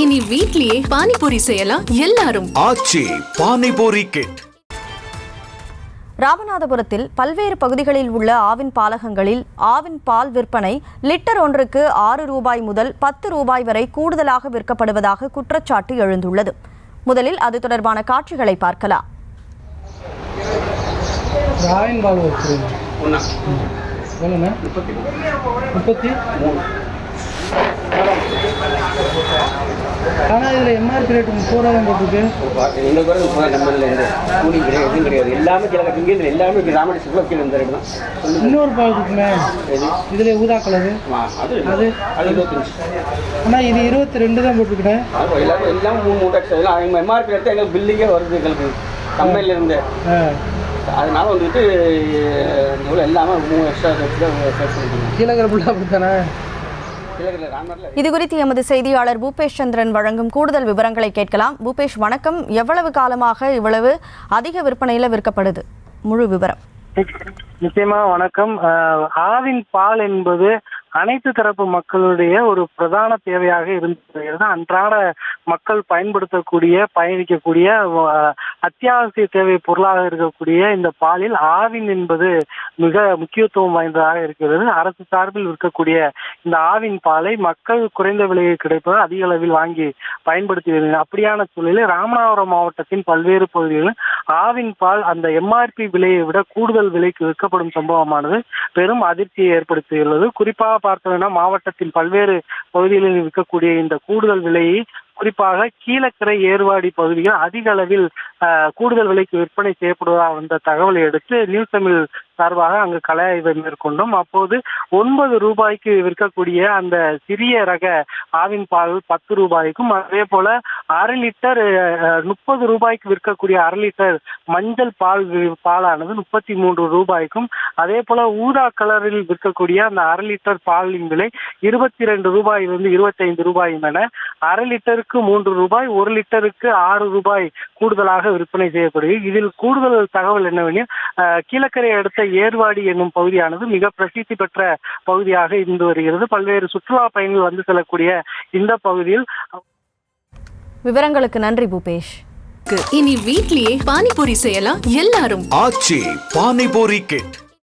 இனி வீட்லயே பானிபூரி செய்யலாம் எல்லாரும். ஆச்சி பானிபூரி கிட். ராமநாதபுரத்தில் பல்வேறு பகுதிகளில் உள்ள ஆவின் பாலகங்களில் ஆவின் பால் விற்பனை லிட்டர் ஒன்றுக்கு 6 ரூபாய் முதல் 10 ரூபாய் வரை கூடுதலாக விற்கப்படுவதாக குற்றச்சாட்டு எழுந்துள்ளது. முதலில் அது தொடர்பான காட்சிகளை பார்க்கலாம். ஆனால் இதில் எம்ஆர்பி ரேட் 30 தான் போட்டுருக்கு. எங்கள் கூட கூலி கிடையாது, எதுவும் கிடையாது. எல்லாமே கிழக்கு இங்கே எல்லாமே ராமேஸ்வரம் கீழே இந்த ரேட்டு தான். இன்னொரு பால் இருக்குமே, இதில் ஊதா கலரு அது 25. ஆனால் இது 22 தான் போட்டுருக்கேன். எல்லாமே எல்லாம் 3 எல்லாம் எம்ஆர்பி ரேட் தான் எங்களுக்கு பில்லிங்கே வருது எங்களுக்கு கம்பெனிலேருந்து. அதனால வந்துட்டு இவ்வளோ எல்லாமே 3 எக்ஸ்ட்ரா கீழே ஃபுல்லாக அப்படித்தானே. இது குறித்து எமது செய்தியாளர் பூபேஷ் சந்திரன் வழங்கும் கூடுதல் விவரங்களை கேட்கலாம். பூபேஷ், வணக்கம். எவ்வளவு காலமாக இவ்வளவு அதிக விற்பனையில விற்கப்படுது? முழு விவரம். நிச்சயமா வணக்கம். ஆவின் பால் என்பது அனைத்து தரப்பு மக்களுடைய ஒரு பிரதான தேவையாக இருந்தது. அன்றாட மக்கள் பயன்படுத்தக்கூடிய பயணிக்கக்கூடிய அத்தியாவசிய தேவை பொருளாக இருக்கக்கூடிய இந்த பாலில் ஆவின் என்பது மிக முக்கியத்துவம் வாய்ந்ததாக இருக்கிறது. அரசு சார்பில் விற்கக்கூடிய இந்த ஆவின் பாலை மக்கள் குறைந்த விலையில் கிடைப்பதால் அதிக அளவில் வாங்கி பயன்படுத்தி வருகிறது. அப்படியான சூழலில் ராமநாதபுரம் மாவட்டத்தின் பல்வேறு பகுதிகளில் ஆவின் பால் அந்த எம்ஆர்பி விலையை விட கூடுதல் விலைக்கு விற்கப்படும் சம்பவமானது பெரும் அதிர்ச்சியை ஏற்படுத்தியுள்ளது. குறிப்பாக பார்த்தோம்னா மாவட்டத்தின் பல்வேறு பகுதிகளில் விற்கக்கூடிய இந்த கூடுதல் விலையை குறிப்பாக கீழக்கரை ஏர்வாடி பகுதியில் அதிக அளவில் கூடுதல் விலைக்கு விற்பனை செய்யப்படுவதாக வந்த தகவலை அடுத்து நியூஸ் தமிழ் சார்பாக அங்கு கள ஆய்வை மேற்கொண்டோம். அப்போது 9 ரூபாய்க்கு விற்கக்கூடிய அந்த சிறிய ரக ஆவின் பால் 10 ரூபாய்க்கும், அதே போல 1/2 லிட்டர் 30 ரூபாய்க்கு விற்கக்கூடிய 1/2 லிட்டர் மஞ்சள் பாலானது 33 ரூபாய்க்கும், அதே போல ஊதா கலரில் விற்கக்கூடிய அந்த 1/2 லிட்டர் பாலின் விலை 22 ரூபாயிலிருந்து 25 ரூபாயும் என 1/2 லிட்டருக்கு 3 ரூபாய், 1 லிட்டருக்கு 6 ரூபாய் கூடுதலாக விற்பனை செய்யப்படுகிறது. இதில் கூடுதல் தகவல் என்னவெனில் கீழக்கரை அடுத்த ஏர்வாடி என்னும் பகுதியானது மிக பிரசித்தி பெற்ற பகுதியாக இருந்து வருகிறது. பல்வேறு சுற்றுலா பயணிகள் வந்து செல்லக்கூடிய இந்த பகுதியில். விவரங்களுக்கு நன்றி பூபேஷ். இனி வீட்லயே பானிபூரி செய்யலாம் எல்லாரும். ஆச்சி பானிபூரி கிட்.